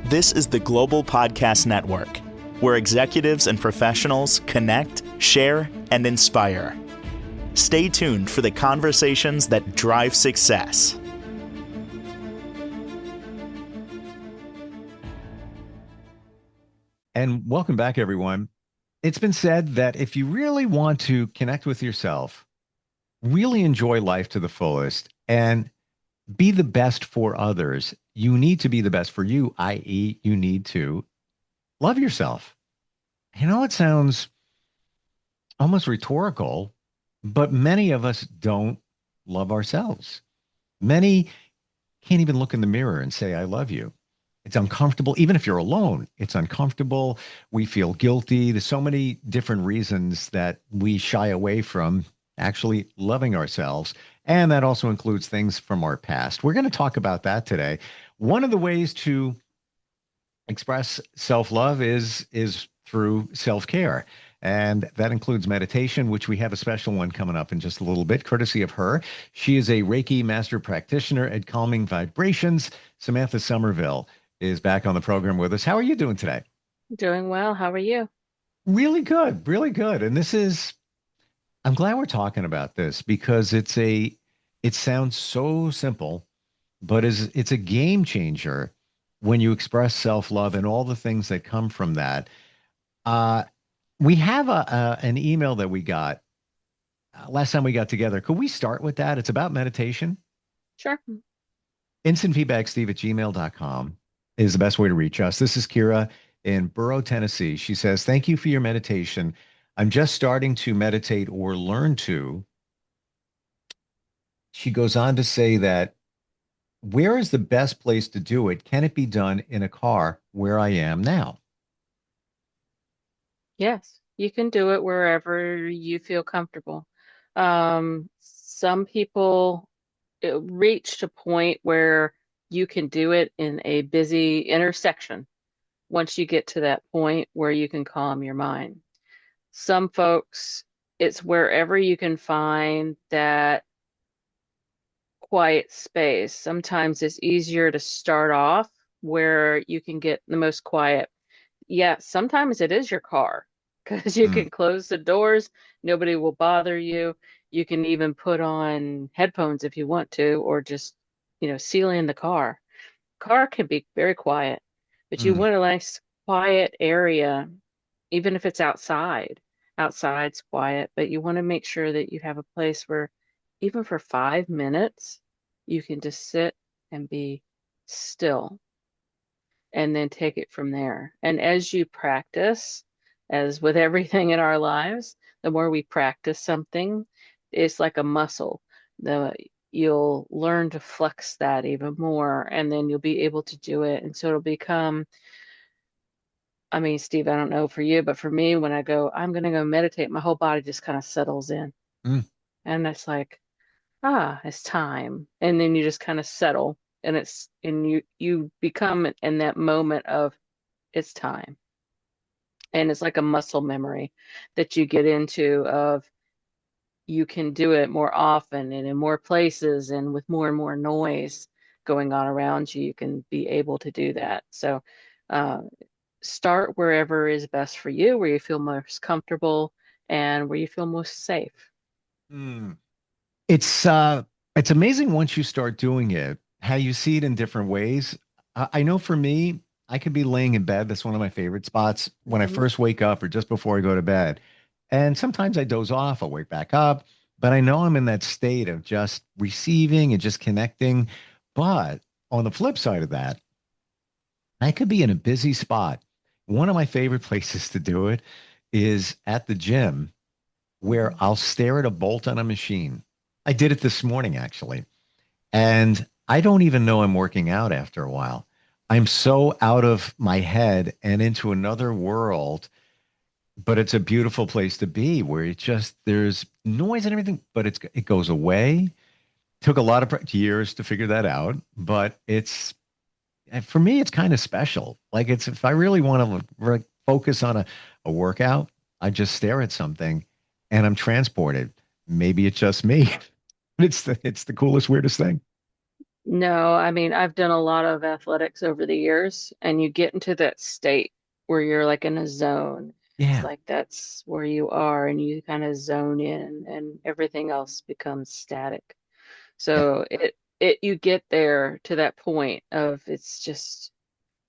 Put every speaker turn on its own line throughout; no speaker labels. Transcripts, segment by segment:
This is the Global Podcast Network, where executives and professionals connect, share, and inspire. Stay tuned for the conversations that drive success.
And welcome back, everyone. It's been said that if you really want to connect with yourself, really enjoy life to the fullest, and be the best for others, you need to be the best for you, i.e., you need to love yourself. I know it sounds almost rhetorical, but many of us don't love ourselves. Many can't even look in the mirror and say, I love you. It's uncomfortable. Even if you're alone, it's uncomfortable. We feel guilty. There's so many different reasons that we shy away from actually loving ourselves. And that also includes things from our past. We're going to talk about that today. One of the ways to express self-love is through self-care. And that includes meditation, which we have a special one coming up in just a little bit, courtesy of her. She is a Reiki master practitioner at Calming Vibrations. Samantha Somervill is back on the program with us. How are you doing today?
Doing well. How are you?
Really good, really good. And I'm glad we're talking about this because it sounds so simple, but it's a game changer when you express self-love and all the things that come from that. We have an email that we got last time we got together. Could we start with that? It's about meditation.
Sure.
Instantfeedbacksteve@gmail.com is the best way to reach us. This is Kira in Burrow, Tennessee. She says, thank you for your meditation. I'm just starting to meditate or learn to. She goes on to say that, where is the best place to do it? Can it be done in a car where I am now?
Yes, you can do it wherever you feel comfortable. Some people reach a point where you can do it in a busy intersection once you get to that point where you can calm your mind. Some folks, it's wherever you can find that quiet space. Sometimes it's easier to start off where you can get the most quiet. Yeah, sometimes it is your car because you
Mm,
can close the doors, nobody will bother you. You can even put on headphones if you want to, or just, seal in the car. Car can be very quiet, but you
mm,
want a nice quiet area, even if it's outside. Outside's quiet, but you want to make sure that you have a place where, even for 5 minutes, you can just sit and be still and then take it from there. And as you practice, as with everything in our lives, the more we practice something, it's like a muscle. The You'll learn to flex that even more, and then you'll be able to do it. And so it'll become, I mean, Steve, I don't know for you, but for me, when I go, I'm going to go meditate, my whole body just kind of settles in.
mm.
And it's like, it's time. And then you just kind of settle, and you become in that moment of it's time. And it's like a muscle memory that you get into of, you can do it more often and in more places and with more and more noise going on around you, you can be able to do that. So uh, start wherever is best for you, where you feel most comfortable and where you feel most safe.
Mm. It's amazing once you start doing it, how you see it in different ways. I know for me, I could be laying in bed. That's one of my favorite spots when I
Mhm.
first wake up or just before I go to bed. And sometimes I doze off, I'll wake back up, but I know I'm in that state of just receiving and just connecting. But on the flip side of that, I could be in a busy spot. One of my favorite places to do it is at the gym, where
Mhm.
I'll stare at a bolt on a machine. I did it this morning, actually. And I don't even know I'm working out after a while. I'm so out of my head and into another world, but it's a beautiful place to be where there's noise and everything, but it goes away. Took a lot of years to figure that out, but for me, it's kind of special. Like, if I really want to focus on a workout, I just stare at something and I'm transported. Maybe it's just me. It's the coolest, weirdest thing.
No, I mean, I've done a lot of athletics over the years, and you get into that state where you're like in a zone. It's
Yeah.
like that's where you are, and you kind of zone in, and everything else becomes static.
Yeah.
So it you get there to that point of it's just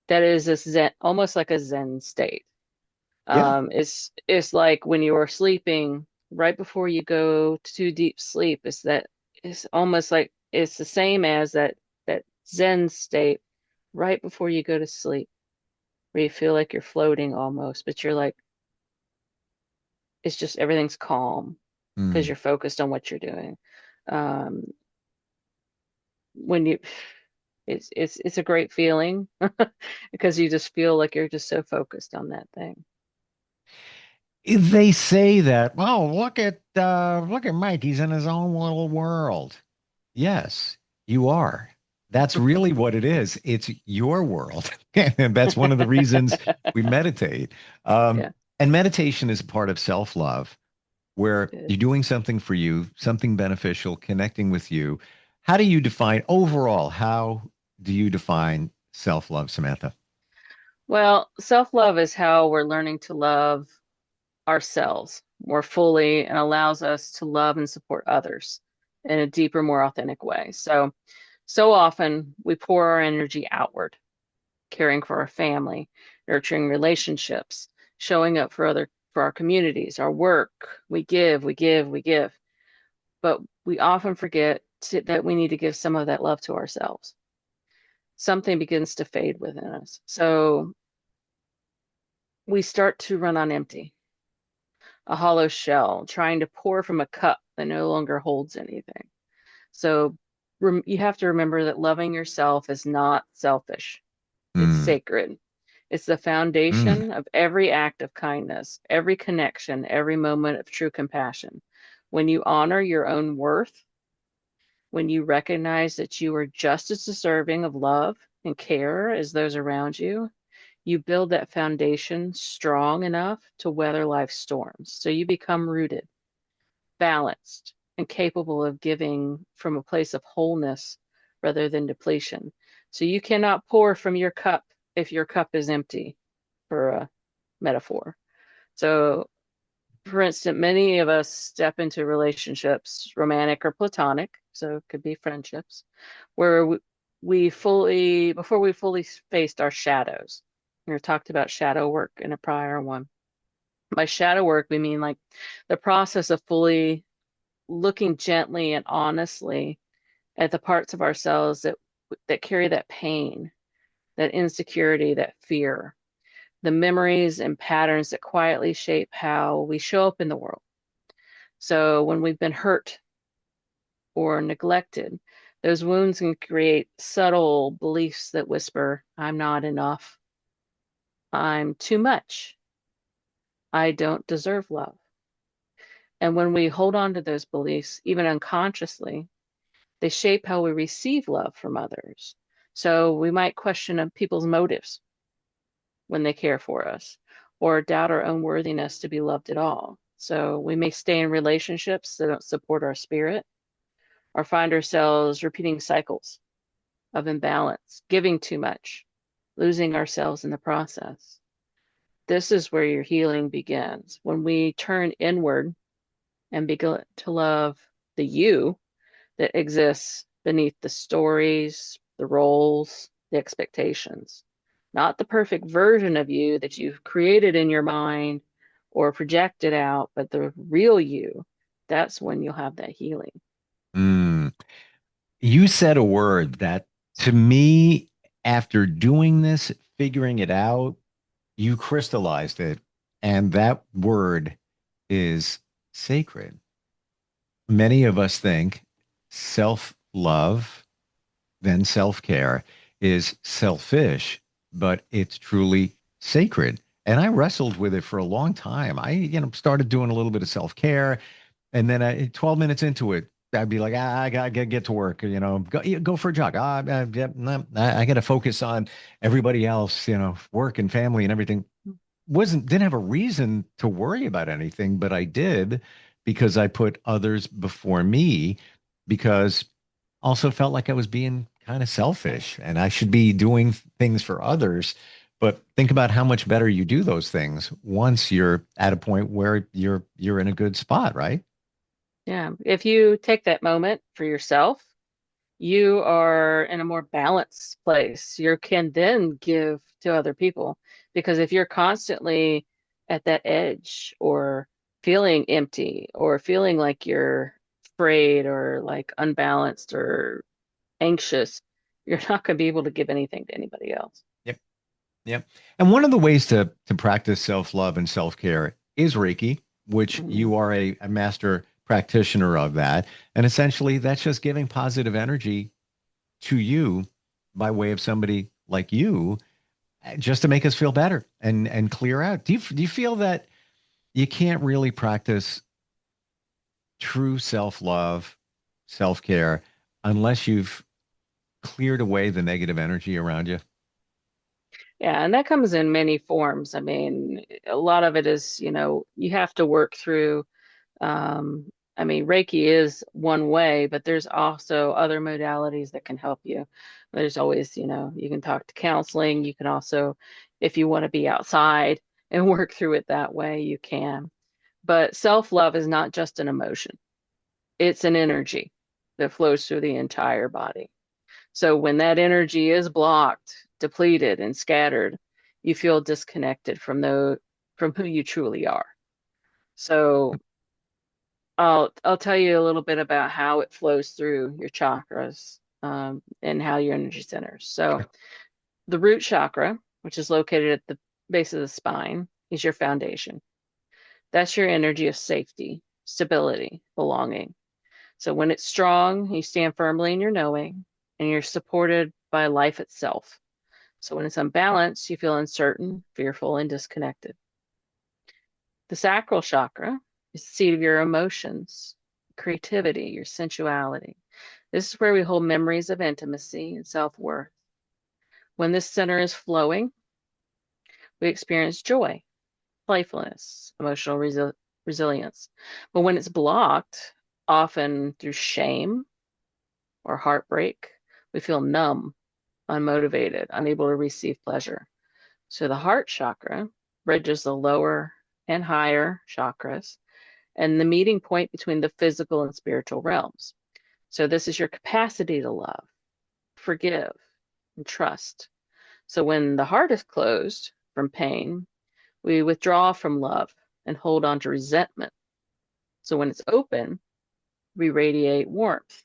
that is a zen, almost like a Zen state.
Yeah.
It's like when you are sleeping right before you go to deep sleep. It's almost like it's the same as that Zen state right before you go to sleep, where you feel like you're floating almost, but you're like it's just everything's calm because
Mm.
you're focused on what you're doing. Um, when you it's a great feeling because you just feel like you're just so focused on that thing.
They say that, well, look at Mike, he's in his own little world. Yes, you are. That's really what it is. It's your world. And that's one of the reasons we meditate.
Yeah,
And meditation is a part of self-love where
it is.
you're doing something for you, something beneficial, connecting with you. How do you define overall, how do you define self-love, Samantha?
Well, self-love is how we're learning to love ourselves more fully and allows us to love and support others in a deeper, more authentic way. So often we pour our energy outward, caring for our family, nurturing relationships, showing up for our communities, our work. We give, we give, we give. But we often forget that we need to give some of that love to ourselves. Something begins to fade within us. So we start to run on empty, a hollow shell, trying to pour from a cup that no longer holds anything. So you have to remember that loving yourself is not selfish, it's
Mm,
sacred. It's the
mm,
foundation of every act of kindness, every connection, every moment of true compassion. When you honor your own worth, when you recognize that you are just as deserving of love and care as those around you, you build that foundation strong enough to weather life's storms. So you become rooted, balanced, and capable of giving from a place of wholeness rather than depletion. So you cannot pour from your cup if your cup is empty, for a metaphor. So, for instance, many of us step into relationships, romantic or platonic, so it could be friendships, where before we fully faced our shadows. We talked about shadow work in a prior one. By shadow work, we mean like the process of fully looking gently and honestly at the parts of ourselves that carry that pain, that insecurity, that fear, the memories and patterns that quietly shape how we show up in the world. So when we've been hurt or neglected, those wounds can create subtle beliefs that whisper, I'm not enough, I'm too much, I don't deserve love. And when we hold on to those beliefs, even unconsciously, they shape how we receive love from others. So we might question people's motives when they care for us, or doubt our own worthiness to be loved at all. So we may stay in relationships that don't support our spirit, or find ourselves repeating cycles of imbalance, giving too much, losing ourselves in the process. This is where your healing begins. When we turn inward and begin to love the you that exists beneath the stories, the roles, the expectations. Not the perfect version of you that you've created in your mind or projected out, but the real you. That's when you'll have that healing.
mm. You said a word that to me, after doing this, figuring it out, you crystallized it. And that word is sacred. Many of us think self-love, then self-care is selfish, but it's truly sacred. And I wrestled with it for a long time. Started doing a little bit of self-care, and then 12 minutes into it, I'd be like, I gotta get to work, go for a jog. Yeah, no, I got to focus on everybody else, work and family and everything. Didn't have a reason to worry about anything, but I did because I put others before me because also felt like I was being kind of selfish and I should be doing things for others. But think about how much better you do those things once you're at a point where you're in a good spot, right?
Yeah. If you take that moment for yourself, you are in a more balanced place. You can then give to other people. Because if you're constantly at that edge or feeling empty or feeling like you're afraid or like unbalanced or anxious, you're not going to be able to give anything to anybody else.
Yep. Yep. And one of the ways to practice self-love and self-care is Reiki, which
Mhm.
you are a master practitioner of that. And essentially that's just giving positive energy to you by way of somebody like you just to make us feel better and clear out. Do you feel that you can't really practice true self-love, self-care unless you've cleared away the negative energy around you?
Yeah, and that comes in many forms. I mean, a lot of it is, you have to work through. Um, I mean, Reiki is one way, but there's also other modalities that can help you. There's always, you can talk to counseling. You can also, if you want to be outside and work through it that way, you can. But self-love is not just an emotion, it's an energy that flows through the entire body. So when that energy is blocked, depleted, and scattered, you feel disconnected from who you truly are. So I'll tell you a little bit about how it flows through your chakras, and how your energy centers. So
Sure.
the root chakra, which is located at the base of the spine, is your foundation. That's your energy of safety, stability, belonging. So when it's strong, you stand firmly in your knowing and you're supported by life itself. So when it's unbalanced, you feel uncertain, fearful, and disconnected. The sacral chakra is the seat of your emotions, creativity, your sensuality. This is where we hold memories of intimacy and self-worth. When this center is flowing, we experience joy, playfulness, emotional resilience. But when it's blocked, often through shame or heartbreak, we feel numb, unmotivated, unable to receive pleasure. So the heart chakra bridges the lower and higher chakras and the meeting point between the physical and spiritual realms. So this is your capacity to love, forgive, and trust. So when the heart is closed from pain, we withdraw from love and hold on to resentment. So when it's open, we radiate warmth.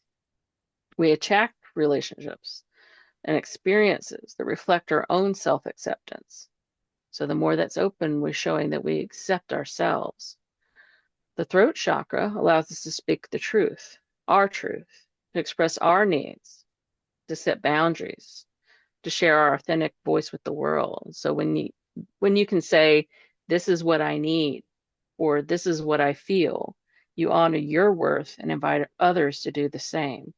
We attract relationships and experiences that reflect our own self acceptance. So the more that's open, we're showing that we accept ourselves. The throat chakra allows us to speak the truth, our truth, to express our needs, to set boundaries, to share our authentic voice with the world. So when you can say, this is what I need, or this is what I feel, you honor your worth and invite others to do the same.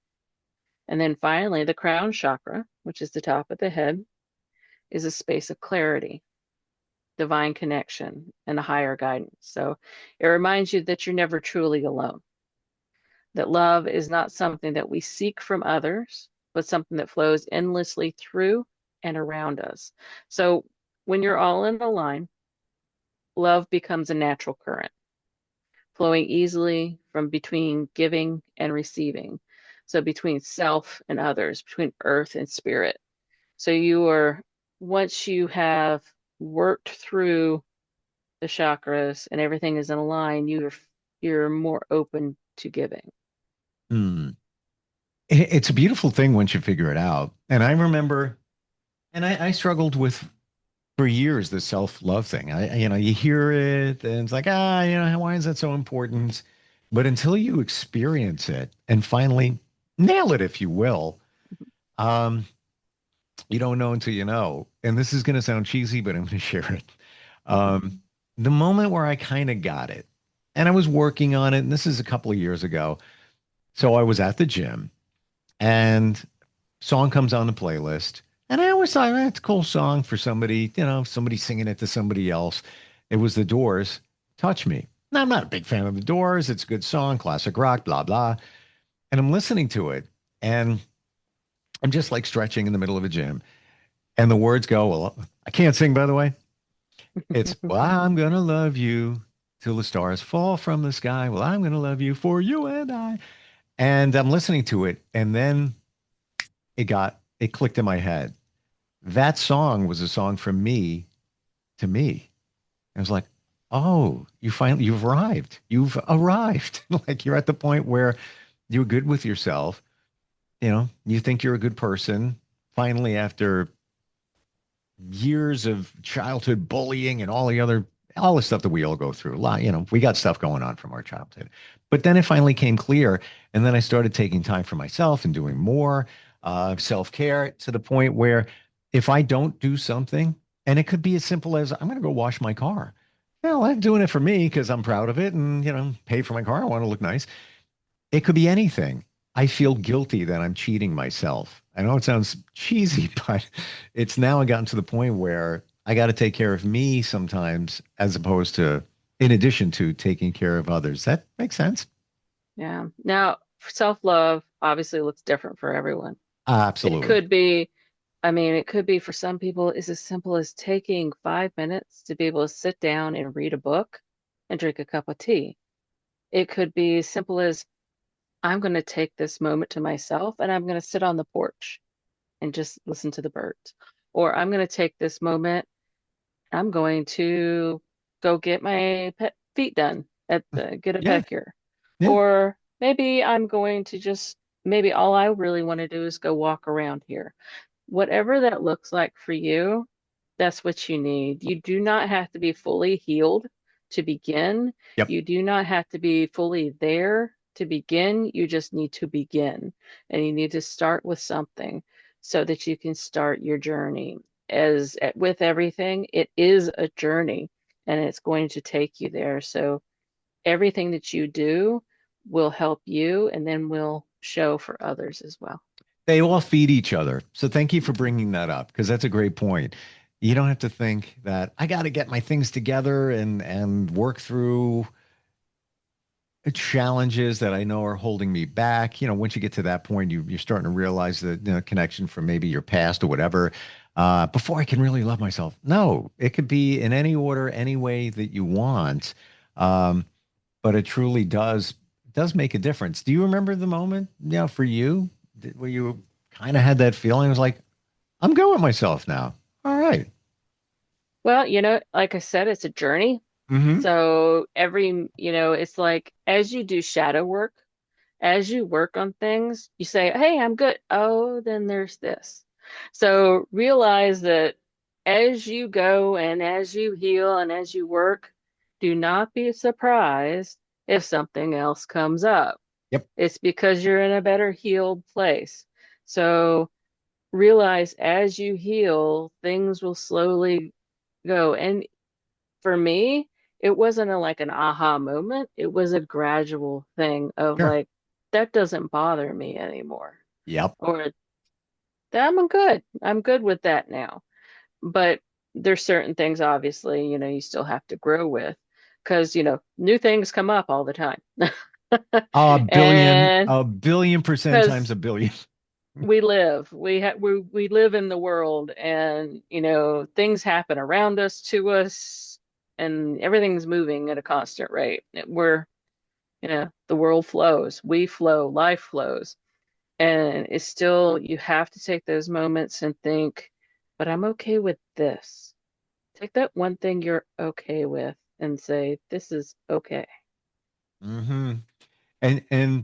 And then finally, the crown chakra, which is the top of the head, is a space of clarity, divine connection, and a higher guidance. So it reminds you that you're never truly alone, that love is not something that we seek from others, but something that flows endlessly through and around us. So when you're all in a line, love becomes a natural current, flowing easily from between giving and receiving. So between self and others, between earth and spirit. So once you have worked through the chakras and everything is in line, you're more open to giving.
Hmm. It's a beautiful thing once you figure it out. And I remember, and I struggled with for years the self-love thing. You hear it and it's like, why is that so important? But until you experience it and finally nail it, if you will, um, you don't know until you know. And this is going to sound cheesy, but I'm going to share it. Um, the moment where I kind of got it, and I was working on it, and this is a couple of years ago. So I was at the gym, and song comes on the playlist, and I always thought, it's a cool song for somebody, somebody singing it to somebody else. It was The Doors, Touch Me. Now, I'm not a big fan of The Doors. It's a good song, classic rock, blah, blah. And I'm listening to it, and I'm just like stretching in the middle of a gym. And the words go, well, I can't sing, by the way. It's, well, I'm going to love you till the stars fall from the sky. Well, I'm going to love you for you and I. And I'm listening to it. And then it clicked in my head. That song was a song from me to me. I was like, oh, you've arrived. You've arrived. Like you're at the point where you're good with yourself. You know, you think you're a good person. Finally, after years of childhood bullying and all the stuff that we all go through. A lot, we got stuff going on from our childhood. But then it finally came clear, and then I started taking time for myself and doing more self-care to the point where if I don't do something, and it could be as simple as I'm going to go wash my car. Well, I'm doing it for me because I'm proud of it and, pay for my car. I want to look nice. It could be anything. I feel guilty that I'm cheating myself. I know it sounds cheesy, but it's now gotten to the point where I got to take care of me sometimes as opposed to, in addition to taking care of others. That makes sense?
Yeah. Now, self-love obviously looks different for everyone. It
Absolutely.
could be, I mean, it could be for some people is as simple as taking 5 minutes to be able to sit down and read a book and drink a cup of tea. It could be as simple as I'm going to take this moment to myself and I'm going to sit on the porch and just listen to the birds. Or I'm going to take this moment, I'm going to go get my pet feet done get a
Yeah.
pedicure.
Yeah.
Or maybe I'm going to just, maybe all I really want to do is go walk around here. Whatever that looks like for you, that's what you need. You do not have to be fully healed to begin.
Yep.
You do not have to be fully there to begin. You just need to begin. And you need to start with something so that you can start your journey. As with everything, it is a journey and it's going to take you there. So everything that you do will help you and then will show for others as well.
They all feed each other. So thank you for bringing that up because that's a great point. You don't have to think that I got to get my things together and work through challenges that I know are holding me back. Once you get to that point, you're starting to realize the connection from maybe your past or whatever. Before I can really love myself. No, it could be in any order, any way that you want. Um, but it truly does make a difference. Do you remember the moment, for you, where you kind of had that feeling? It was like, I'm going with myself now. All right.
Well, like I said, it's a journey.
Mm-hmm.
So it's like as you do shadow work, as you work on things, you say, hey, I'm good. Oh, then there's this. So realize that as you go and as you heal and as you work, do not be surprised if something else comes up.
Yep.
It's because you're in a better healed place. So realize as you heal, things will slowly go. And for me, it wasn't like an aha moment. It was a gradual thing of
Sure.
like, that doesn't bother me anymore.
Yep.
Or that I'm good. I'm good with that now. But there's certain things, obviously, you still have to grow with because, new things come up all the time. And
A billion percent times
because
a billion.
we live in the world and things happen around us to us and everything's moving at a constant rate. The world flows, we flow, life flows, and it's still you have to take those moments and think, but I'm okay with this. Take that one thing you're okay with and say, this is okay.
Mm-hmm. And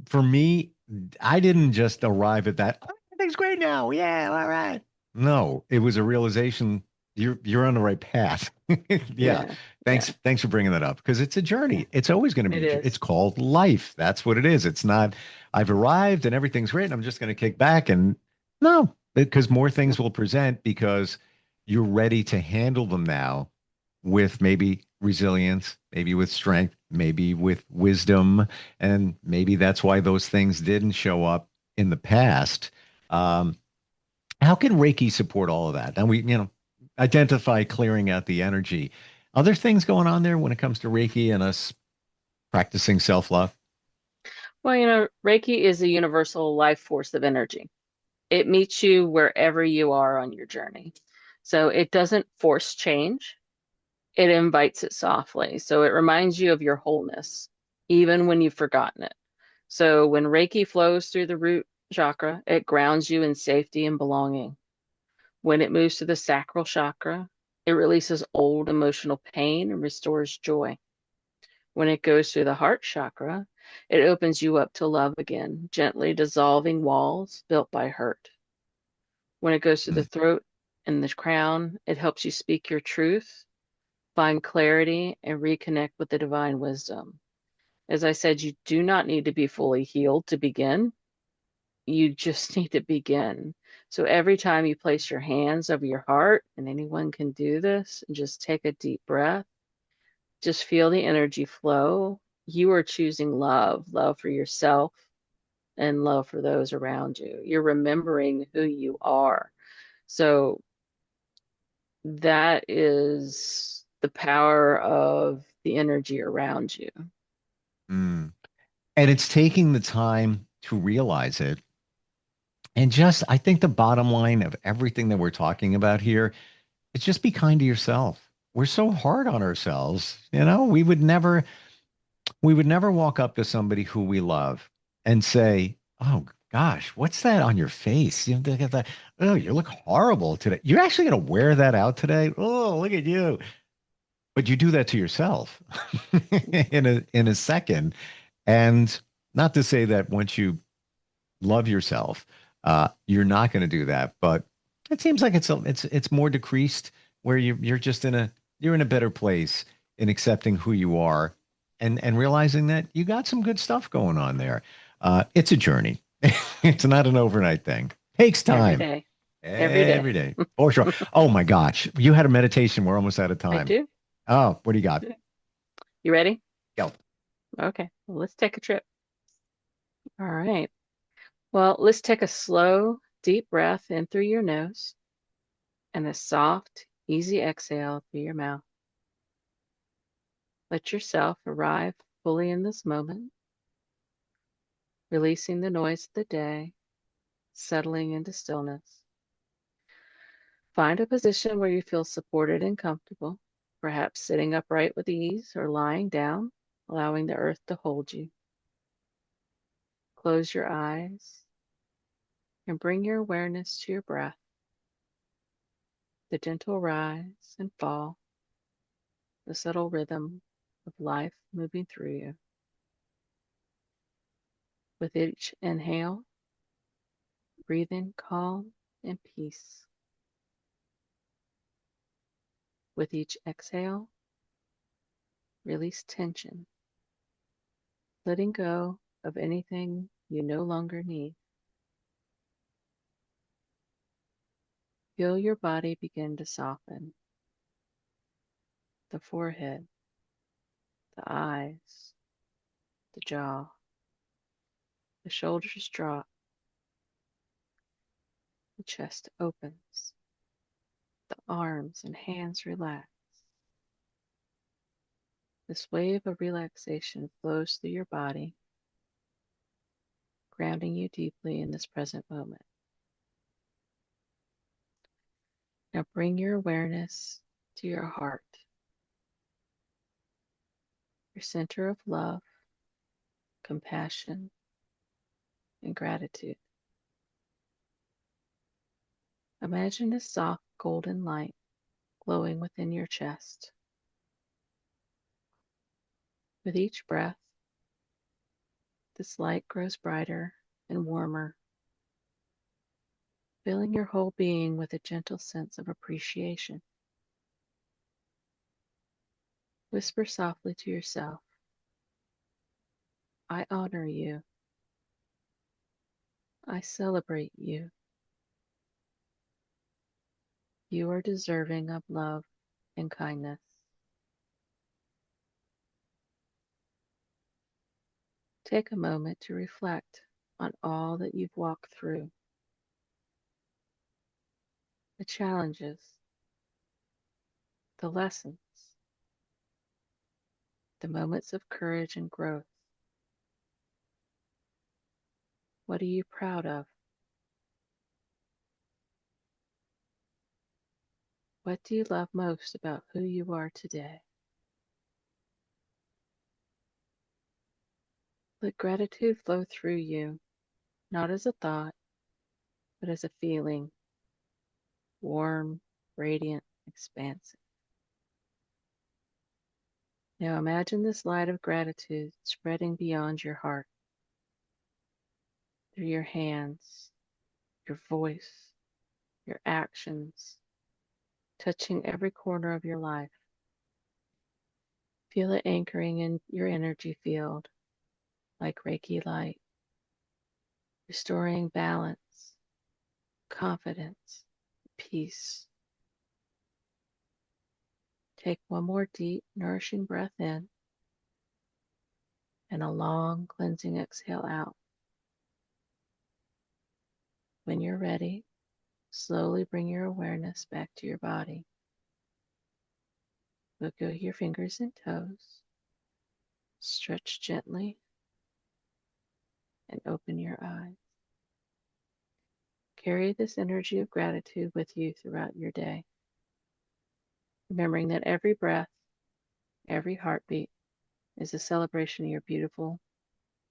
for me, I didn't just arrive at that. "Oh, everything's great now. Yeah, all right." No, it was a realization. You're on the right path. Yeah.
Yeah,
Thanks.
yeah,
Thanks for bringing that up because it's a
yeah.
journey. It's always going to
It
be. It's
is.
called life. That's what it is. It's not. I've arrived and everything's great. And I'm just going to kick back and no, because more things will present because you're ready to handle them now with maybe resilience, maybe with strength, maybe with wisdom, and maybe that's why those things didn't show up in the past. Um, how can Reiki support all of that? And identify clearing out the energy. Other things going on there when it comes to Reiki and us practicing self-love?
Well, Reiki is a universal life force of energy. It meets you wherever you are on your journey. So it doesn't force change, it invites it softly. So it reminds you of your wholeness, even when you've forgotten it. So when Reiki flows through the root chakra, it grounds you in safety and belonging. When it moves to the sacral chakra, it releases old emotional pain and restores joy. When it goes through the heart chakra, it opens you up to love again, gently dissolving walls built by hurt. When it goes through the
Mm,
throat and the crown, it helps you speak your truth, find clarity, and reconnect with the divine wisdom. As I said, you do not need to be fully healed to begin. You just need to begin. So every time you place your hands over your heart, and anyone can do this, and just take a deep breath, just feel the energy flow. You are choosing love for yourself and love for those around you. You're remembering who you are. So that is the power of the energy around you.
mm. And it's taking the time to realize it. And just, I think the bottom line of everything that we're talking about here is just be kind to yourself. We're so hard on ourselves. We would never walk up to somebody who we love and say, "Oh gosh, what's that on your face? You look at that. Oh, you look horrible today. You're actually going to wear that out today. Oh, look at you." But you do that to yourself in a second. And not to say that once you love yourself, you're not going to do that. But it seems like it's more decreased where you're just you're in a better place in accepting who you are and realizing that you got some good stuff going on there. It's a journey. It's not an overnight thing. Takes
Every
time.
day. Every day.
Every day. For sure. Oh my gosh. You had a meditation. We're almost out of
I
time.
do.
Oh, what do you got?
You ready?
Go.
Okay. Well, let's take a trip. All right. Well, let's take a slow, deep breath in through your nose and a soft, easy exhale through your mouth. Let yourself arrive fully in this moment, releasing the noise of the day, settling into stillness. Find a position where you feel supported and comfortable, perhaps sitting upright with ease or lying down, allowing the earth to hold you. Close your eyes and bring your awareness to your breath, the gentle rise and fall, the subtle rhythm of life moving through you. With each inhale, breathe in calm and peace. With each exhale, release tension, letting go of anything you no longer need. Feel your body begin to soften, the forehead, the eyes, the jaw, the shoulders drop, the chest opens, the arms and hands relax. This wave of relaxation flows through your body, grounding you deeply in this present moment. Now bring your awareness to your heart, your center of love, compassion, and gratitude. Imagine a soft golden light glowing within your chest. With each breath, this light grows brighter and warmer, filling your whole being with a gentle sense of appreciation. Whisper softly to yourself, I honor you. I celebrate you. You are deserving of love and kindness. Take a moment to reflect on all that you've walked through, the challenges, the lessons, the moments of courage and growth. What are you proud of? What do you love most about who you are today? Let gratitude flow through you, not as a thought, but as a feeling, warm, radiant, expansive. Now imagine this light of gratitude spreading beyond your heart, through your hands, your voice, your actions, touching every corner of your life. Feel it anchoring in your energy field like Reiki light, restoring balance, confidence, peace. Take one more deep, nourishing breath in and a long, cleansing exhale out. When you're ready, slowly bring your awareness back to your body. Let go of your fingers and toes. Stretch gently and open your eyes. Carry this energy of gratitude with you throughout your day, remembering that every breath, every heartbeat is a celebration of your beautiful,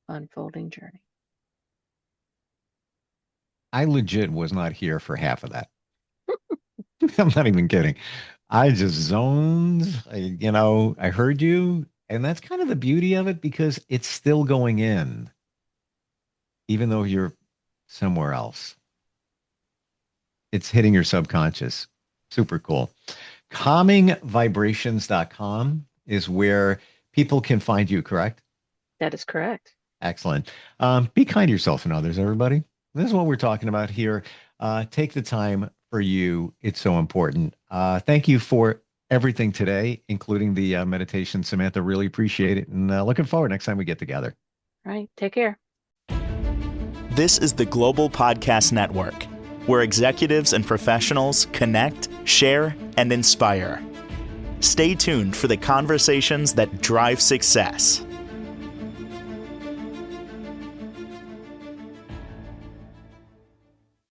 unfolding journey.
I legit was not here for half of that. I'm not even kidding. I just zoned, I heard you. And that's kind of the beauty of it because it's still going in, even though you're somewhere else. It's hitting your subconscious. Super cool. Calmingvibrations.com is where people can find you, correct?
That is correct.
Excellent. Be kind to yourself and others, everybody. This is what we're talking about here. Take the time for you. It's so important. Thank you for everything today, including the meditation, Samantha. Really appreciate it. And looking forward next time we get together.
All right. Take care.
This is the Global Podcast Network, where executives and professionals connect, share, and inspire. Stay tuned for the conversations that drive success.